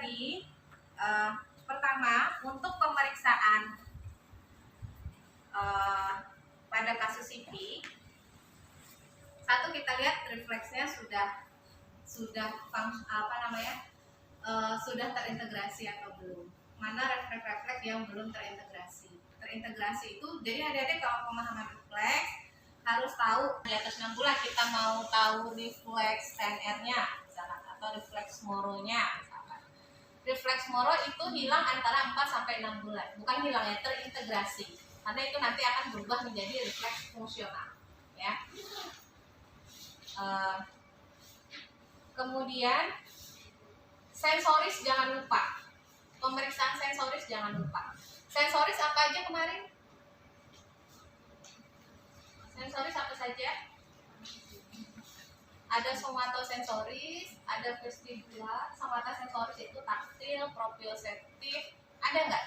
tadi pertama untuk pemeriksaan pada kasus CP, satu kita lihat refleksnya sudah sudah terintegrasi atau belum. Mana refleks yang belum terintegrasi. Terintegrasi itu jadi adik-adik kalau pemahaman refleks harus tahu di atas 6 bulan kita mau tahu refleks TNR-nya misalkan atau refleks Moro-nya misalkan. Refleks Moro itu hilang antara 4 sampai 6 bulan. Bukan hilang ya, terintegrasi. Karena itu nanti akan berubah menjadi refleks fungsional, ya. Kemudian sensoris jangan lupa. Pemeriksaan sensoris jangan lupa. Sensoris apa aja kemarin? Sensoris apa saja? Ada somatosensoris, ada vestibular. Somatosensoris itu taktil, proprioceptif. Ada nggak?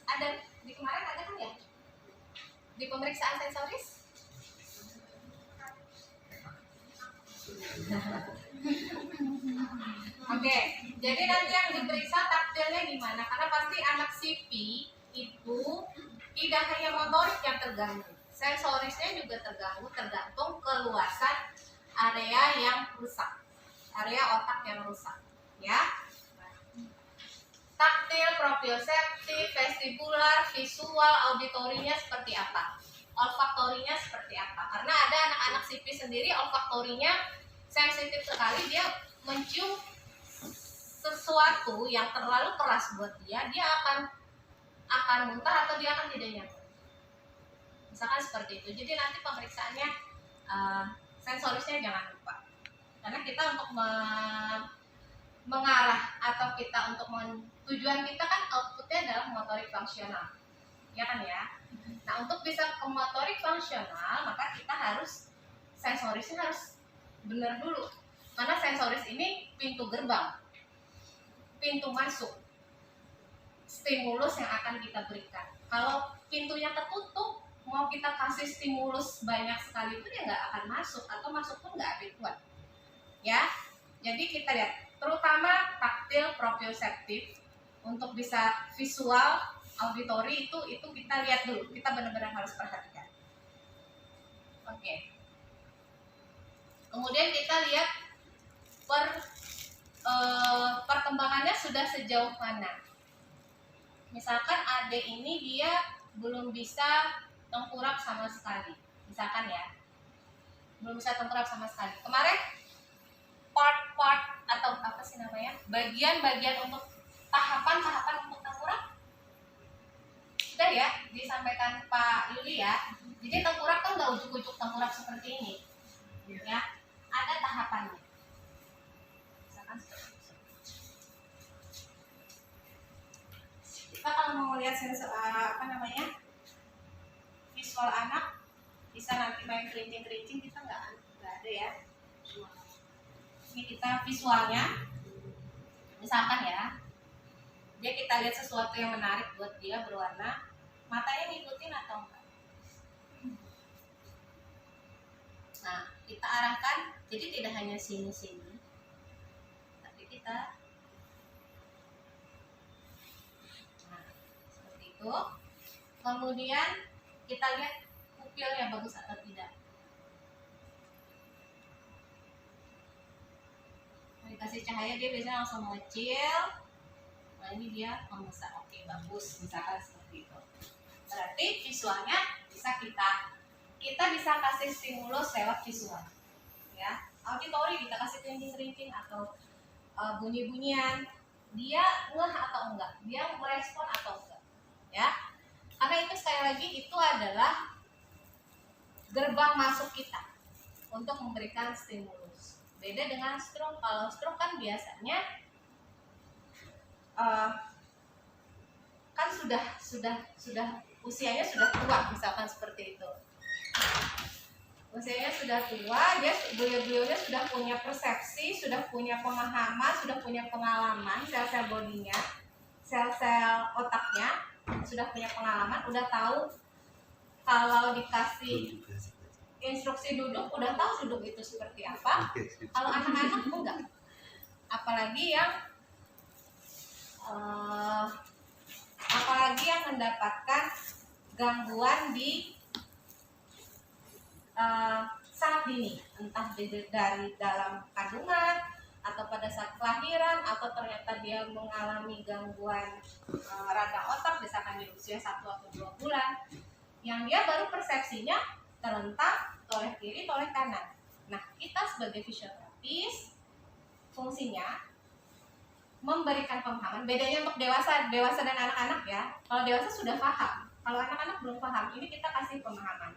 Ada di kemarin ada kan ya? Di pemeriksaan sensoris? Oke, jadi nanti yang diperiksa taktilnya gimana? Karena pasti anak CP itu tidak hanya motorik yang terganggu, sensorisnya juga terganggu, tergantung keluasan area yang rusak, area otak yang rusak, ya. Taktil, proprioceptif, vestibular, visual, auditorinya seperti apa? Olfaktorinya seperti apa? Karena ada anak-anak CP sendiri olfaktorinya sensitif sekali, dia mencium sesuatu yang terlalu keras buat dia akan muntah atau dia akan tidak nyaman. Misalkan seperti itu. Jadi nanti pemeriksaannya sensorisnya jangan lupa. Karena kita untuk mengarah atau kita untuk tujuan kita kan outputnya adalah motorik fungsional, ya kan ya. Nah untuk bisa ke motorik fungsional maka kita harus sensorisnya harus benar dulu. Karena sensoris ini pintu gerbang, pintu masuk stimulus yang akan kita berikan. Kalau pintunya tertutup, mau kita kasih stimulus banyak sekali pun ya nggak akan masuk atau masuk pun nggak adekuat, ya. Jadi kita lihat terutama taktil, proprioceptif untuk bisa visual, auditori itu kita lihat dulu, kita benar-benar harus perhatikan. Oke. Kemudian kita lihat perkembangannya sudah sejauh mana. Misalkan adik ini dia belum bisa tengkurap sama sekali, misalkan ya, belum bisa tengkurap sama sekali. Kemarin part atau apa sih namanya, bagian-bagian untuk tahapan untuk tengkurap sudah ya disampaikan Pak Yuli ya. Jadi tengkurap kan nggak ujuk-ujuk tengkurap seperti ini, ya, ada tahapannya. Misalkan seperti itu. Kita kalau mau melihat visual anak bisa nanti main kerincing kita nggak ada ya. Ini kita visualnya, misalkan ya, dia kita lihat sesuatu yang menarik buat dia berwarna, matanya ngikutin atau enggak. Nah kita arahkan, jadi tidak hanya sini tapi kita seperti itu. Kemudian kita lihat pupilnya bagus atau tidak. Dikasih cahaya dia biasanya langsung mengecil. Nah ini dia membesar, oke bagus, misalkan seperti itu. Berarti visualnya bisa kita bisa kasih stimulus lewat visual, ya. Auditori kita kasih kerincing atau bunyi-bunyian, dia ngeh atau enggak, dia merespon atau enggak, ya. Karena itu sekali lagi itu adalah gerbang masuk kita untuk memberikan stimulus. Beda dengan stroke. Kalau stroke kan biasanya kan sudah usianya sudah tua, misalkan seperti itu. Usianya sudah tua, beliau-beliaunya sudah punya persepsi, sudah punya pemahaman, sudah punya pengalaman, sel-sel bodinya, sel-sel otaknya sudah punya pengalaman, udah tahu kalau dikasih instruksi duduk, udah tahu duduk itu seperti apa. Kalau anak-anak enggak, apalagi yang apalagi yang mendapatkan gangguan di sangat dini, entah dari dalam kandungan atau pada saat kelahiran, atau ternyata dia mengalami gangguan radang otak misalkan di usia 1 atau 2 bulan, yang dia baru persepsinya terentang oleh kiri oleh kanan. Nah, kita sebagai fisioterapis fungsinya memberikan pemahaman. Bedanya untuk dewasa dan anak-anak ya. Kalau dewasa sudah paham, kalau anak-anak belum paham, ini kita kasih pemahaman.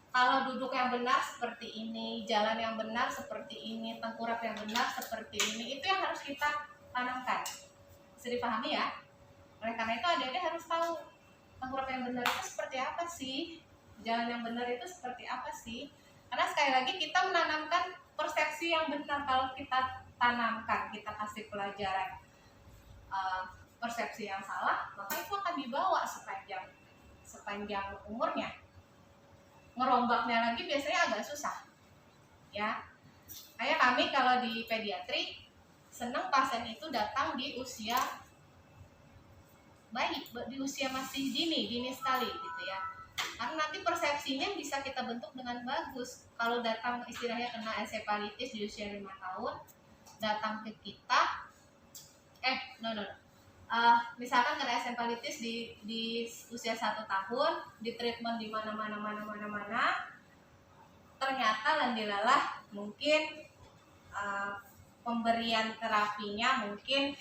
Kalau duduk yang benar seperti ini, jalan yang benar seperti ini, tengkurap yang benar seperti ini, itu yang harus kita tanamkan. Bisa dipahami ya? Oleh karena itu adik-adik harus tahu tengkurap yang benar itu seperti apa sih, jalan yang benar itu seperti apa sih. Karena sekali lagi kita menanamkan persepsi yang benar. Kalau kita tanamkan, kita kasih pelajaran persepsi yang salah, maka itu akan dibawa sepanjang umurnya. Ngerombaknya lagi biasanya agak susah ya. Kayak kami kalau di pediatri senang pasien itu datang di usia bayi, di usia masih dini sekali gitu ya, karena nanti persepsinya bisa kita bentuk dengan bagus. Kalau datang istilahnya kena encephalitis di usia 5 tahun, datang ke kita misalkan kena encephalitis di usia 1 tahun, di treatment di mana, ternyata landilalah mungkin pemberian terapinya mungkin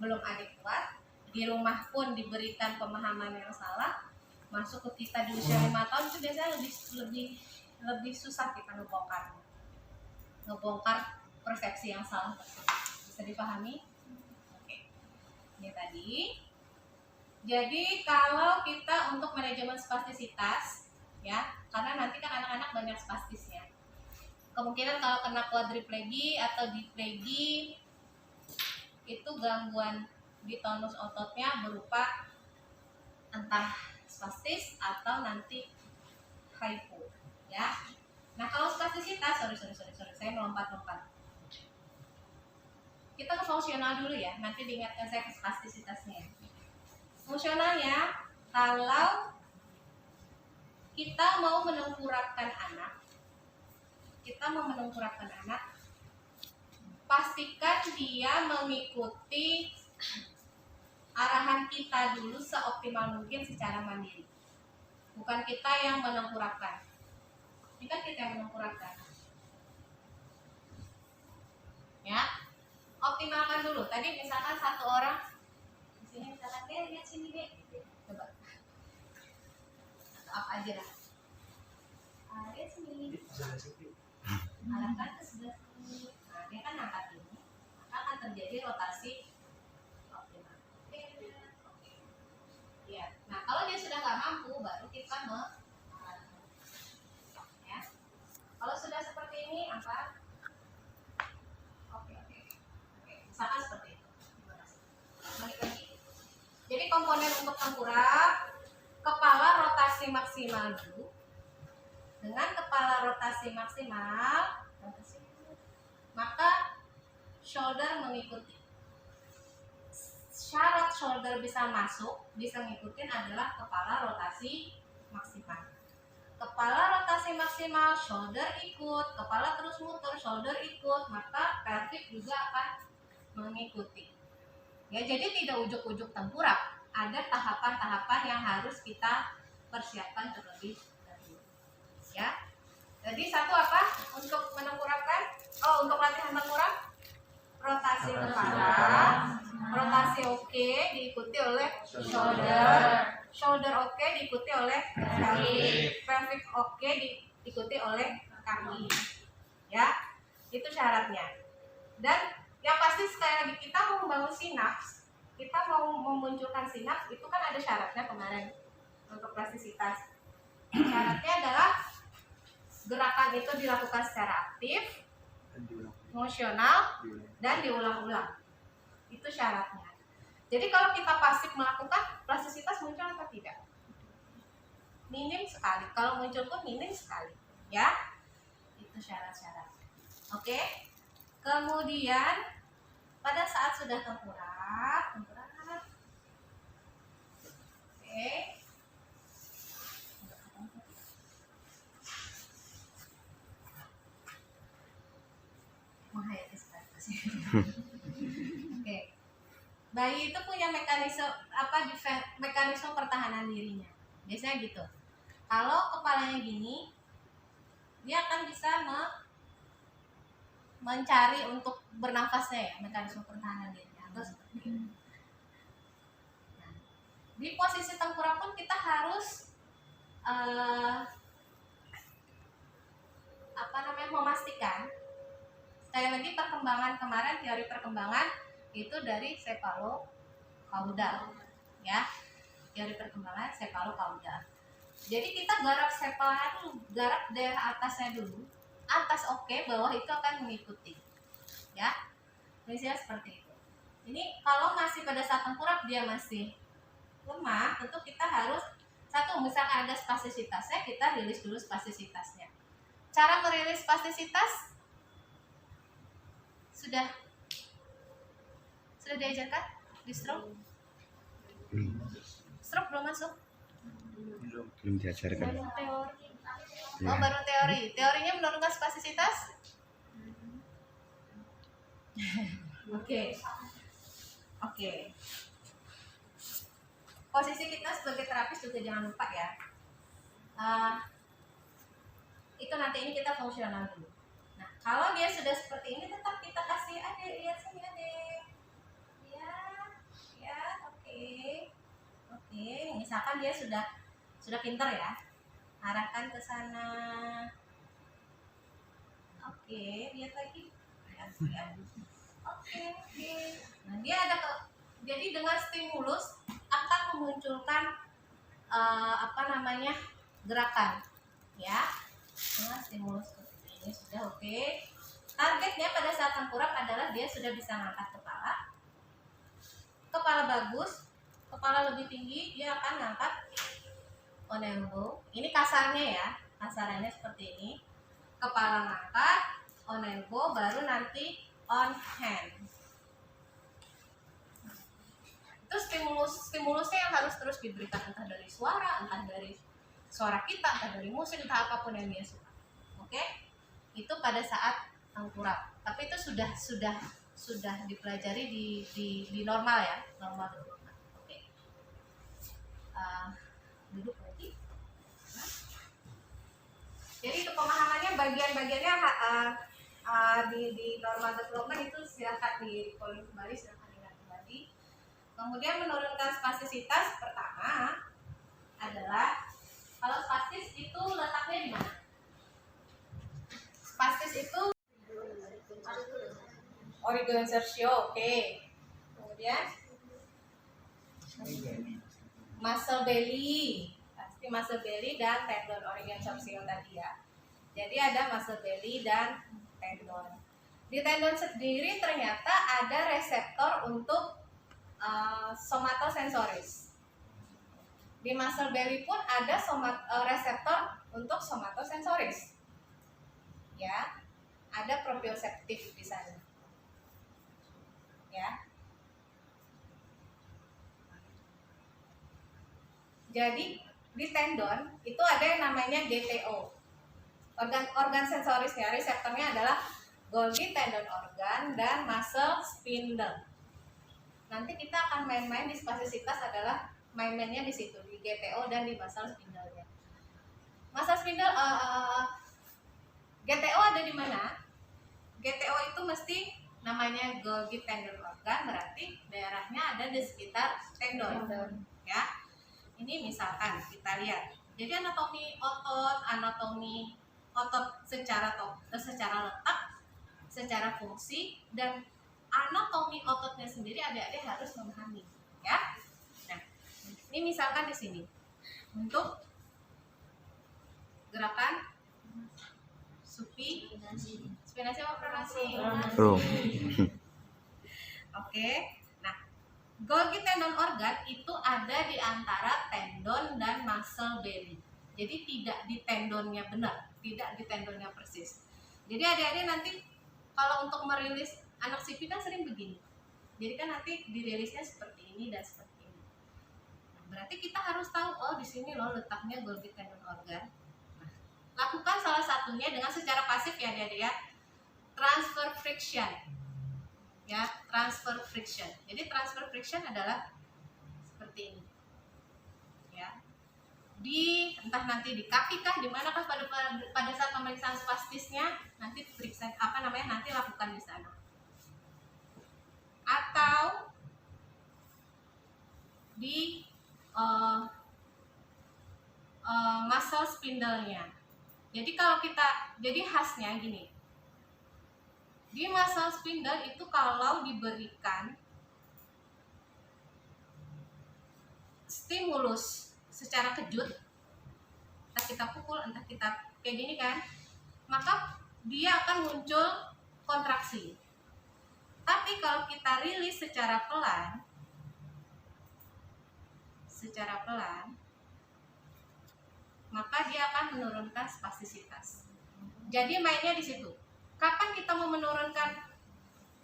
belum adekuat, di rumah pun diberikan pemahaman yang salah, masuk ke kita di usia 5 tahun itu biasanya lebih susah kita ngebongkar persepsi yang salah tersebut. Bisa dipahami? Ini tadi. Jadi kalau kita untuk manajemen spastisitas ya, karena nanti kan anak-anak banyak spastisnya. Kemungkinan kalau kena quadriplegi atau diplegi itu gangguan di tonus ototnya berupa entah spastis atau nanti hypo ya. Nah, kalau spastisitas, sorry, saya melompat. Kita ke fungsional dulu ya, nanti diingatkan saya ke spastisitasnya. Fungsionalnya, kalau kita mau menengkurapkan anak, pastikan dia mengikuti arahan kita dulu seoptimal mungkin secara mandiri. Bukan kita yang menengkurapkan. Ini kan kita yang menengkurapkan. Ya. Optimalkan dulu. Tadi misalkan satu orang di sini misalkan lihat sini deh, coba atau apa aja lah. Lihat sini. Arahkan ke sebelah sini. Nah, dia kan angkat ini, maka akan terjadi rotasi optimal. Oke. Ya. Nah, kalau dia sudah nggak mampu, baru kita ya. Kalau sudah seperti ini apa? Misalkan seperti itu. Balik lagi. Jadi komponen untuk tengkurap, kepala rotasi maksimal dulu. Dengan kepala rotasi maksimal, maka shoulder mengikuti. Syarat shoulder bisa masuk, bisa ngikutin adalah kepala rotasi maksimal. Kepala rotasi maksimal, shoulder ikut, kepala terus muter, shoulder ikut, maka pelvic juga akan mengikuti. Ya, jadi tidak ujuk-ujuk tengkurap. Ada tahapan-tahapan yang harus kita persiapkan terlebih dahulu. Ya. Jadi satu apa untuk menengkurapkan? Untuk latihan tengkurap, rotasi kepala, rotasi oke diikuti oleh shoulder oke diikuti oleh pelvic oke diikuti oleh kaki. Ya, itu syaratnya. Dan yang pasti sekali lagi kita mau membangun sinaps, kita mau memunculkan sinaps, itu kan ada syaratnya kemarin untuk plastisitas. Syaratnya adalah gerakan itu dilakukan secara aktif, emosional, dan diulang-ulang. Itu syaratnya. Jadi kalau kita pasif melakukan, plastisitas muncul atau tidak? Minim sekali. Kalau muncul pun minim sekali. Ya, itu syarat-syarat. Oke. Kemudian pada saat sudah sudah tengkurap. Oke. Menghayati sekali. Oke. Bayi itu punya mekanisme pertahanan dirinya. Biasanya gitu. Kalau kepalanya gini, dia akan bisa mencari untuk bernafasnya ya, mekanisme pertahanan dirinya atau seperti itu. Nah, di posisi tengkurap pun kita harus memastikan. Sekali lagi perkembangan kemarin, teori perkembangan itu dari cephalocaudal, ya, teori perkembangan cephalocaudal. Jadi kita garap cephalanya dulu, garap daerah atasnya dulu. Atas oke, bawah itu akan mengikuti, ya. Misalnya seperti itu. Ini kalau masih pada saat tengkurap dia masih lemah, tentu kita harus satu, misalkan ada spastisitasnya, kita rilis dulu spastisitasnya. Cara merilis spastisitas sudah diajarkan di stroke? Stroke belum masuk? Belum diajarkan. Baru teori. Oh, baru teori. Teorinya menurunkan spastisitas? Oke. Posisi kita sebagai terapis juga jangan lupa ya. Itu nanti ini kita fungsional dulu. Nah, kalau dia sudah seperti ini, tetap kita kasih adik, lihat sini adik. Ya, oke. Misalkan dia sudah pintar ya, arahkan ke sana. Oke, lihat lagi. Ya. Oke. Nah, dia ada jadi dengan stimulus akan memunculkan gerakan, ya. Dengan stimulus seperti ini sudah oke. Targetnya pada saat tengkurap adalah dia sudah bisa ngangkat kepala bagus, kepala lebih tinggi, dia akan ngangkat on elbow. Ini kasarnya ya, kasarannya seperti ini. Kepala ngangkat, on elbow, baru nanti on hand. Itu stimulusnya yang harus terus diberikan, entah dari suara, entah dari suara kita, entah dari musik, entah apapun yang dia suka. Oke? Itu pada saat tengkurap. Tapi itu sudah dipelajari di normal ya, normal dulu. Oke. Duduk lagi. Jadi itu pemahamannya bagian-bagiannya di normal development itu silahkan di-recalling kembali, silahkan ingat kembali. Kemudian menurunkan spastisitas pertama adalah kalau spastis itu letaknya di mana? Spastis itu origoinsertio, oke. Kemudian muscle belly, pasti muscle belly dan tendon origoinsertio tadi ya. Jadi ada muscle belly dan tendon. Di tendon sendiri ternyata ada reseptor untuk somatosensoris. Di muscle belly pun ada reseptor untuk somatosensoris. Ya, ada proprioseptif di sana. Ya. Jadi di tendon itu ada yang namanya GTO. Organ sensorisnya, reseptornya adalah Golgi tendon organ dan muscle spindle. Nanti kita akan main-main di spastisitas adalah main-mainnya di situ, di GTO dan di muscle spindle-nya. Muscle spindle GTO ada di mana? GTO itu mesti namanya Golgi tendon organ, berarti daerahnya ada di sekitar tendon. Ya. Ini misalkan kita lihat. Jadi anatomi otot secara letak, secara fungsi, dan anatomi ototnya sendiri adik-adik harus memahami, ya. Nah, ini misalkan di sini untuk gerakan spinasi apa pronasi? Oke. Nah, Golgi tendon organ itu ada di antara tendon dan muscle belly. Jadi tidak di tendonnya benar, tidak di tendonnya persis. Jadi adik-adik nanti kalau untuk merilis anak CP kan sering begini. Jadi kan nanti dirilisnya seperti ini dan seperti ini. Berarti kita harus tahu, oh di sini loh letaknya Golgi tendon organ. Nah, lakukan salah satunya dengan secara pasif ya adik-adik ya. Transfer friction. Ya, transfer friction. Jadi transfer friction adalah seperti ini. Ya. Entah nanti di kaki kah, di manakah pada saat pemeriksaan spastisnya, nanti periksa nanti lakukan di sana. Atau di muscle spindle-nya. Jadi jadi khasnya gini. Di muscle spindle itu kalau diberikan stimulus secara kejut, entah kita pukul, entah kita kayak gini kan, maka dia akan muncul kontraksi. Tapi kalau kita rilis secara pelan, maka dia akan menurunkan spastisitas. Jadi mainnya di situ. Kapan kita mau menurunkan?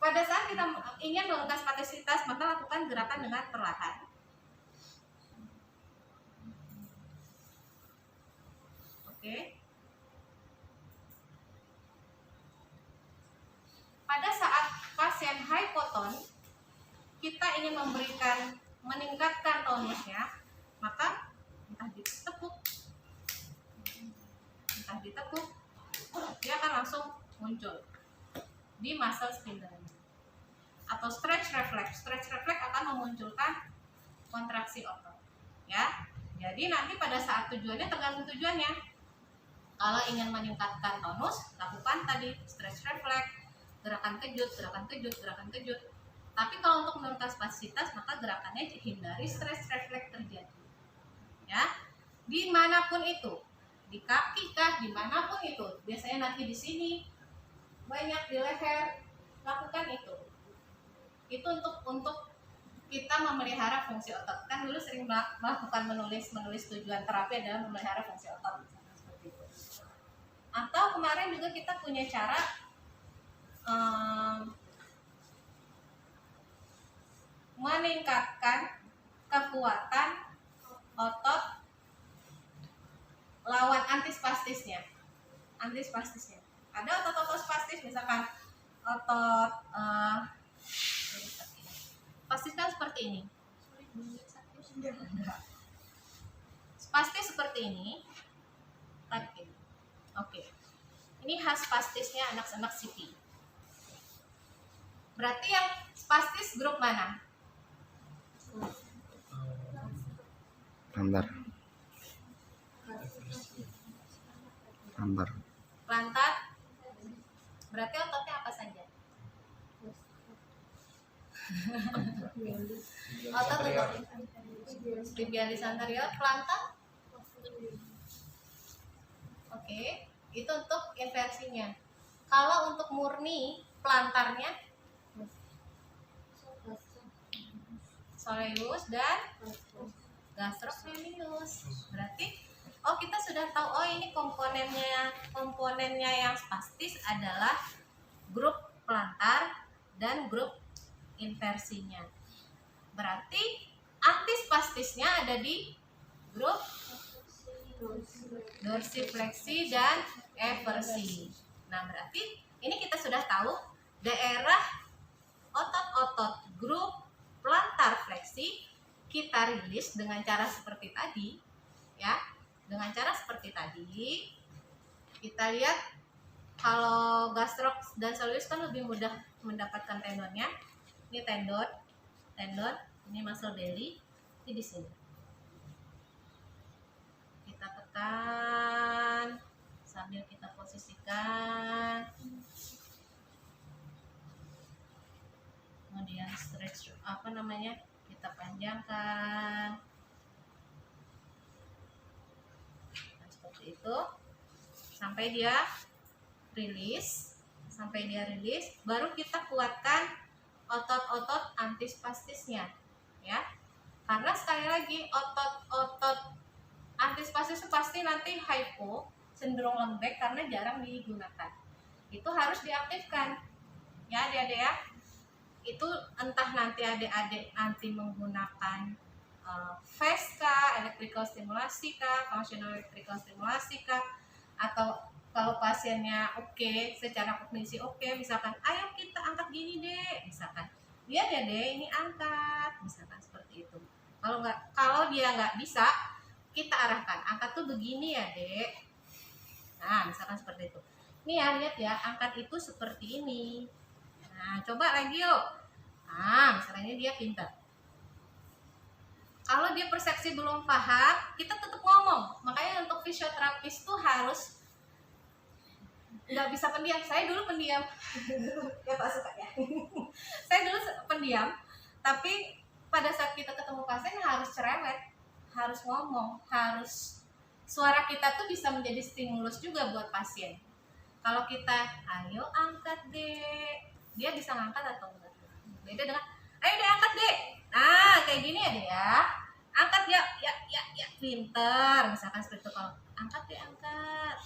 Pada saat kita ingin menurunkan spastisitas, maka lakukan gerakan dengan perlahan. Oke. Pada saat pasien hypoton, kita ingin meningkatkan tonusnya, maka entah ditekuk, dia akan langsung muncul di muscle spindle. Atau stretch reflex. Stretch reflex akan memunculkan kontraksi otot. Ya. Jadi nanti pada saat tujuannya tergantung tujuannya. Kalau ingin meningkatkan tonus, lakukan tadi stretch reflex, gerakan kejut. Tapi kalau untuk menurunkan spastisitas, maka gerakannya hindari stretch reflex terjadi. Ya, dimanapun itu, di kaki kah, dimanapun itu. Biasanya nanti di sini, banyak di leher, lakukan itu. Itu untuk kita memelihara fungsi otot. Kan dulu sering melakukan menulis tujuan terapi adalah memelihara fungsi otot. Seperti itu. Atau kemarin juga kita punya cara meningkatkan kekuatan otot lawan antispastisnya. Ada otot-otot spastis, misalkan otot spastis kan seperti ini. Spastis seperti ini. Oke. Ini khas spastisnya anak-anak CP. Berarti yang spastis grup mana? Plantar. Berarti ototnya apa saja? Otot tibialis anterior, plantar. Oke, itu untuk inversinya. Kalau untuk murni plantarnya soleus dan gastrocnemius. Berarti kita sudah tahu, ini komponennya yang spastis adalah grup plantar dan grup inversinya. Berarti antispastisnya ada di grup dorsifleksi dan eversi. Nah, berarti ini kita sudah tahu daerah otot-otot grup plantar fleksi kita rilis dengan cara seperti tadi, ya. Dengan cara seperti tadi, kita lihat kalau gastroc dan soleus kan lebih mudah mendapatkan tendonnya. Ini tendon, ini muscle belly, ini di sini. Kita tekan sambil kita posisikan. Kemudian stretch kita panjangkan. Nah, seperti itu sampai dia rilis, baru kita kuatkan otot-otot antispastisnya, ya. Karena sekali lagi otot-otot antispastis pasti nanti hypo, cenderung lembek karena jarang digunakan. Itu harus diaktifkan, ya adik-adik ya. itu entah nanti adik-adik nanti menggunakan FAST kah, electrical stimulasi kah, functional electrical stimulasi kah, atau kalau pasiennya oke, secara kognisi oke, misalkan ayo kita angkat gini deh, misalkan lihat ya deh ini angkat, misalkan seperti itu. Kalau dia nggak bisa, kita arahkan angkat tuh begini ya dek. Nah misalkan seperti itu. Nih ya lihat ya, angkat itu seperti ini. Nah coba lagi yuk. Nah misalnya ini dia pintar. Kalau dia persepsi belum paham, kita tetap ngomong. Makanya untuk fisioterapis tuh harus nggak bisa pendiam. Saya dulu pendiam. Ya Pak suka ya. Saya dulu pendiam, tapi pada saat kita ketemu pasien harus cerewet, harus ngomong, harus suara kita tuh bisa menjadi stimulus juga buat pasien. Kalau kita ayo angkat dek, dia bisa ngangkat atau enggak? Beda dengan ayo deh angkat dek. Nah kayak gini ya deh ya, angkat ya pinter, misalkan seperti itu. Kalau angkat deh angkat,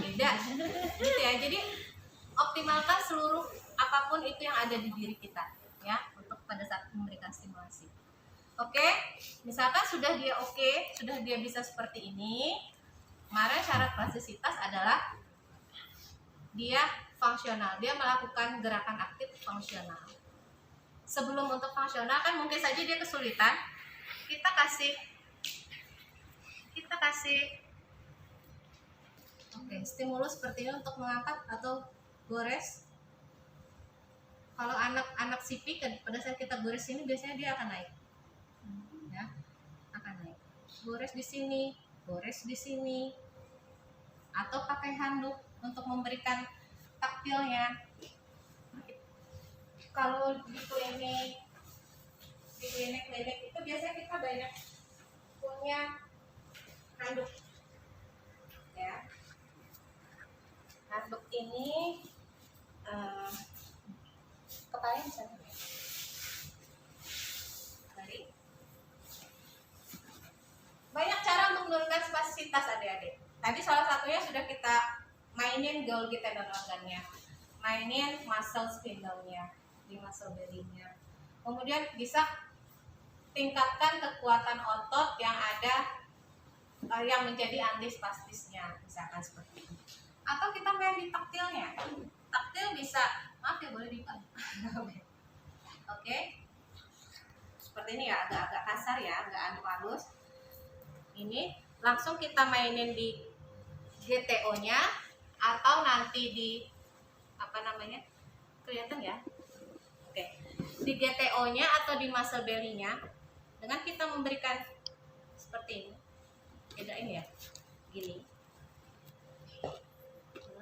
beda gitu ya. Jadi optimalkan seluruh apapun itu yang ada di diri kita ya untuk pada saat memberikan stimulasi. Oke, misalkan sudah dia sudah dia bisa seperti ini. Kemarin syarat plastisitas adalah dia fungsional, dia melakukan gerakan aktif fungsional. Sebelum untuk fungsional kan mungkin saja dia kesulitan, kita kasih stimulus seperti ini untuk mengangkat atau gores. Kalau anak-anak CP pada saat kita gores ini biasanya dia akan naik. Ya, akan naik. Gores di sini. Atau pakai handuk untuk memberikan taktilnya. Kalau di klinik itu biasanya kita banyak punya handuk. Ya. Handuk ini kepalanya bisa dari banyak cara untuk menurunkan spasisitas adik-adik. Tadi salah satunya sudah kita mainin Golgi tendon organnya, mainin muscle spindle-nya, di muscle belly-nya. Kemudian bisa tingkatkan kekuatan otot yang ada yang menjadi antispastisnya, misalkan seperti ini. Atau kita main di taktilnya. Taktil bisa, maaf ya boleh dipan. Oke. Seperti ini ya, agak-agak kasar ya, agak halus. Ini langsung kita mainin di GTO-nya atau nanti di kelihatan ya. Oke. Di GTO-nya atau di muscle belly-nya dengan kita memberikan seperti ini. Bedain ya. Gini.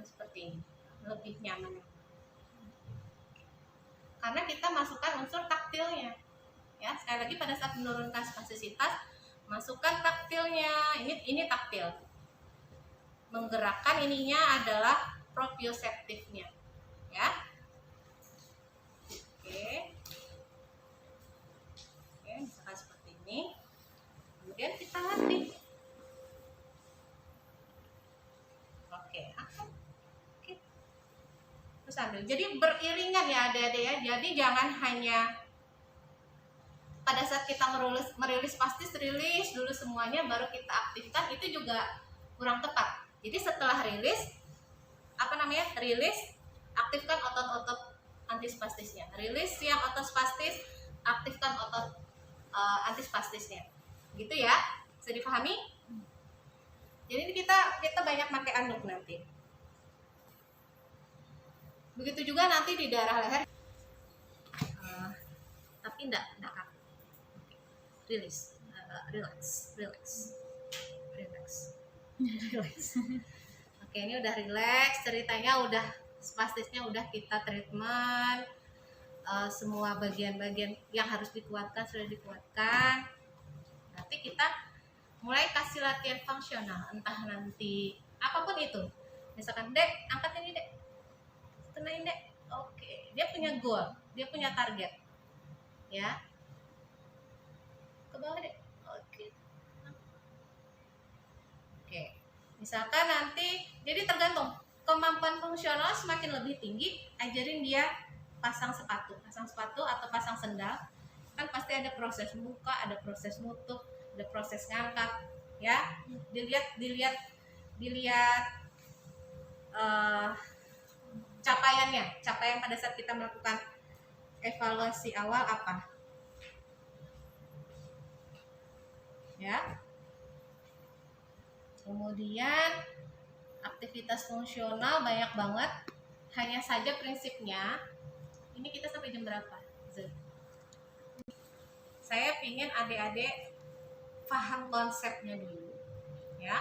Seperti ini. Lebih nyaman. Karena kita masukkan unsur taktilnya. Ya, sekali lagi pada saat menurunkan spasisitas, masukkan taktilnya. Ini taktil. Menggerakkan ininya adalah proprioceptifnya. Ya. Oke, misalkan seperti ini. Kemudian kita latih. Oke. Terus ambil. Jadi beriringan ya adik-adik ya. Jadi jangan hanya pada saat kita merilis spastis, rilis dulu semuanya baru kita aktifkan, itu juga kurang tepat. Jadi setelah rilis, aktifkan otot-otot antispastisnya. Rilis yang otot spastis, aktifkan otot antispastisnya. Gitu ya, bisa dipahami? Jadi kita banyak pakai anduk nanti. Begitu juga nanti di daerah leher, tapi enggak kaku. Relax. Oke, ini udah relax, ceritanya udah spastisnya udah kita treatment, semua bagian-bagian yang harus dikuatkan sudah dikuatkan. Nanti kita mulai kasih latihan fungsional, entah nanti apapun itu. Misalkan, Dek, angkat ini Dek, kenain Dek. Oke, dia punya goal, dia punya target, ya. Ke bawah Dek. Oke. Misalkan nanti, jadi tergantung kemampuan fungsional semakin lebih tinggi, ajarin dia pasang sepatu atau pasang sendal, kan pasti ada proses buka, ada proses nutup, ada proses ngangkat, ya. Dilihat capaian pada saat kita melakukan evaluasi awal apa, ya. Kemudian aktivitas fungsional banyak banget, hanya saja prinsipnya ini kita sampai jam berapa? Saya pingin adik-adik paham konsepnya dulu, ya,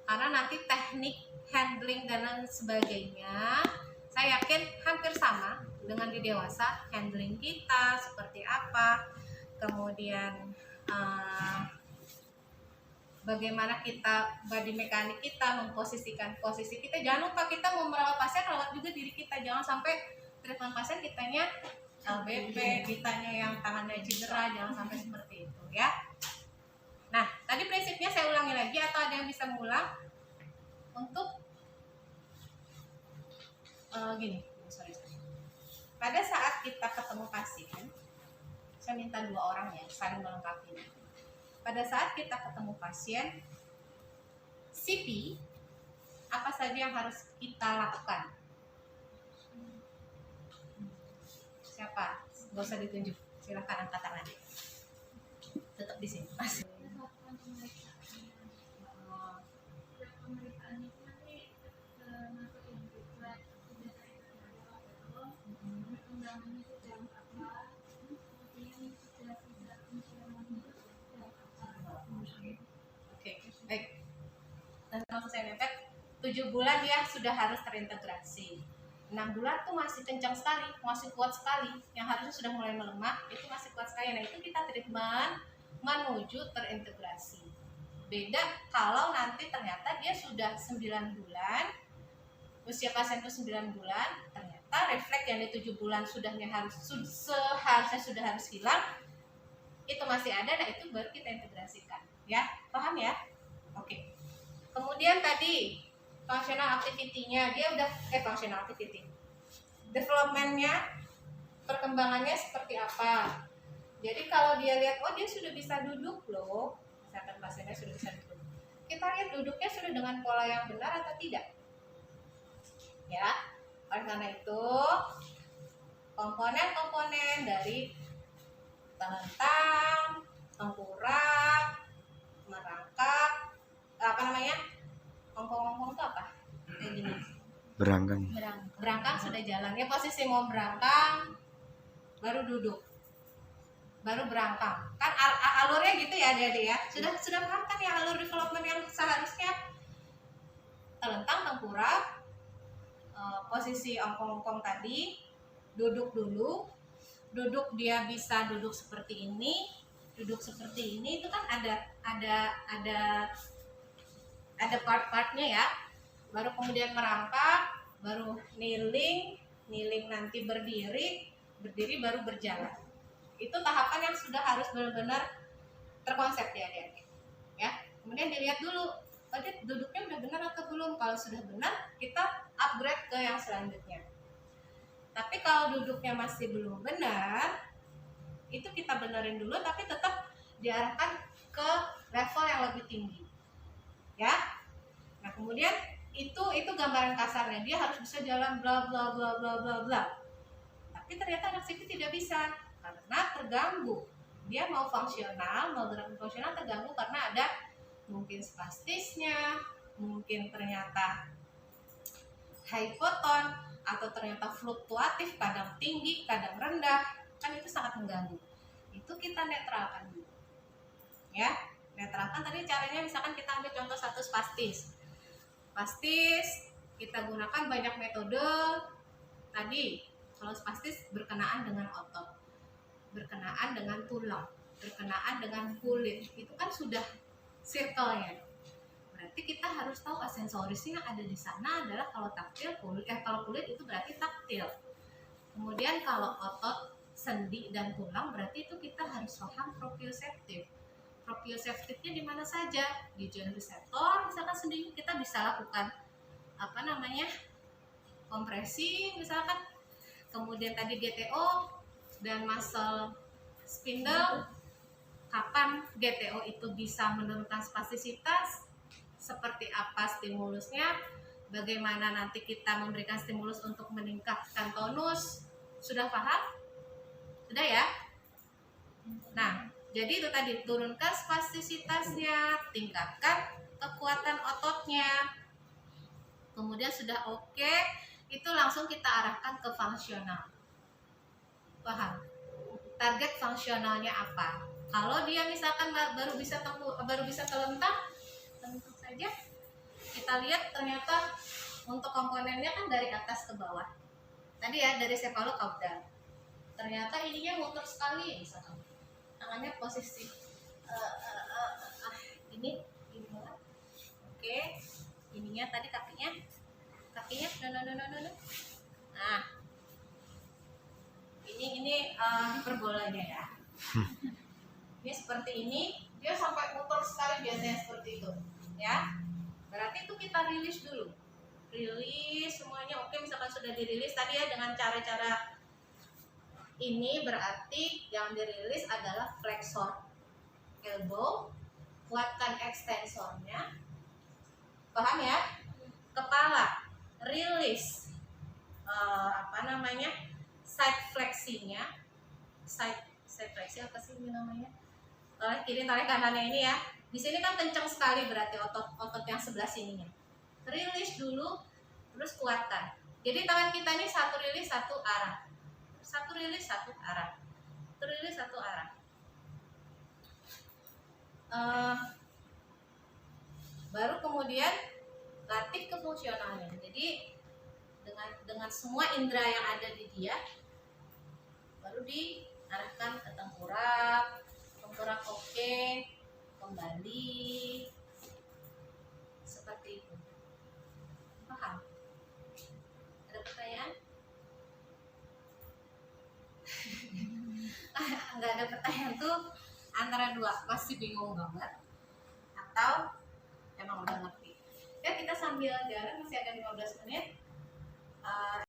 karena nanti teknik handling dan lain sebagainya saya yakin hampir sama dengan di dewasa. Handling kita seperti apa, kemudian bagaimana kita body mekanik kita memposisikan posisi kita. Jangan lupa kita mau merawat pasien, rawat juga diri kita. Jangan sampai treatment pasien kitanya LBP, kitanya yang tangannya cedera, jangan sampai seperti itu, ya. Nah, tadi prinsipnya saya ulangi lagi, atau ada yang bisa mengulang? Untuk gini, sorry. Pada saat kita ketemu pasien, saya minta 2 orang ya, saling melengkapi. Pada saat kita ketemu pasien, CP, apa saja yang harus kita lakukan? Siapa? Gak usah ditunjuk, silahkan angkat tangan. Tetap di sini, Mas. Oke, baik. Dan langsung saya mepet, 7 bulan dia sudah harus terintegrasi. 6 bulan tuh masih kencang sekali, masih kuat sekali. Yang harusnya sudah mulai melemah, itu masih kuat sekali. Nah, itu kita treatment menuju terintegrasi. Beda kalau nanti ternyata dia sudah 9 bulan, usia pasien itu 9 bulan, ternyata refleks yang di 7 bulan seharusnya sudah harus hilang, itu masih ada. Nah, itu baru kita integrasikan, ya. Paham ya? Oke. Kemudian tadi functional activity-nya dia udah functional activity. Development-nya, perkembangannya seperti apa? Jadi kalau dia lihat, oh dia sudah bisa duduk loh, misalkan pasiennya sudah bisa duduk, kita lihat duduknya sudah dengan pola yang benar atau tidak, ya. Oleh karena itu, komponen-komponen dari telentang, tengkurap, merangkak, ongkong-ongkong itu apa? Kayak gini. Berangkang sudah jalan. Ya, posisi mau berangkang, baru duduk, baru berangkang. Kan alurnya gitu ya, adik-adik ya. Sudah paham kan ya alur development yang seharusnya? Telentang, tengkurap, posisi ongkong-ongkong tadi, duduk dulu. Duduk dia bisa duduk seperti ini, duduk seperti ini, itu kan ada part-partnya ya. Baru kemudian merangkak, baru kneeling nanti berdiri baru berjalan. Itu tahapan yang sudah harus benar-benar terkonsep ya, adik-adik. Ya. Kemudian dilihat dulu, duduknya udah benar atau belum. Kalau sudah benar, kita upgrade ke yang selanjutnya. Tapi kalau duduknya masih belum benar, itu kita benerin dulu, tapi tetap diarahkan ke level yang lebih tinggi, ya. Nah, kemudian itu gambaran kasarnya, dia harus bisa jalan bla bla bla bla bla bla. Tapi ternyata anak CP tidak bisa karena terganggu. Dia mau fungsional, mau gerak fungsional terganggu karena ada mungkin spastisnya, mungkin ternyata hypoton, atau ternyata fluktuatif, kadang tinggi, kadang rendah, kan itu sangat mengganggu. Itu kita netralkan dulu, ya. Netralkan tadi caranya, misalkan kita ambil contoh satu spastis. Spastis kita gunakan banyak metode. Tadi kalau spastis berkenaan dengan otot, berkenaan dengan tulang, berkenaan dengan kulit, itu kan sudah circle-nya. Berarti kita harus tahu sensorisnya yang ada di sana adalah kalau taktil kalau kulit itu berarti taktil. Kemudian kalau otot, sendi dan tulang berarti itu kita harus paham proprioceptif. Proprioceptifnya di mana saja? Di joint reseptor, misalkan sendi kita bisa lakukan kompresi misalkan. kemudian tadi GTO dan muscle spindle. Kapan GTO itu bisa menurunkan spastisitas, seperti apa stimulusnya, bagaimana nanti kita memberikan stimulus untuk meningkatkan tonus. Sudah paham? Sudah ya? Nah, jadi itu tadi, turunkan spastisitasnya, tingkatkan kekuatan ototnya. Kemudian sudah oke, itu langsung kita arahkan ke fungsional. Paham? Target fungsionalnya apa? Kalau dia misalkan baru bisa telentang, tentu saja kita lihat ternyata untuk komponennya kan dari atas ke bawah. Tadi ya dari cephalocauda. Ternyata ininya muter sekali, misalkan tangannya posisi ini banget. Oke, ininya tadi kakinya no. Nah, ini perbolanya ya. Ini seperti ini, dia sampai muter sekali biasanya seperti itu, ya. Berarti itu kita rilis dulu, rilis semuanya. Oke, misalkan sudah dirilis tadi ya dengan cara-cara ini, berarti yang dirilis adalah flexor elbow, kuatkan ekstensornya, paham ya? Kepala, rilis side flexinya, side fleksi apa sih ini namanya? Tarik kiri, tarik kanannya ini ya. Di sini kan kencang sekali berarti otot yang sebelah sininya. Rilis dulu, terus kuatkan. Jadi tangan kita ini satu rilis satu arah, satu rilis satu arah, satu rilis satu arah. Baru kemudian latih ke fungsionalnya. Jadi dengan semua indera yang ada di dia, baru diarahkan ke tengkorak oke, kembali seperti itu. Paham? Ada pertanyaan? Nggak ada pertanyaan tuh antara dua, pasti bingung banget atau emang udah ngerti. Ya kita sambil jalan, masih ada 15 menit.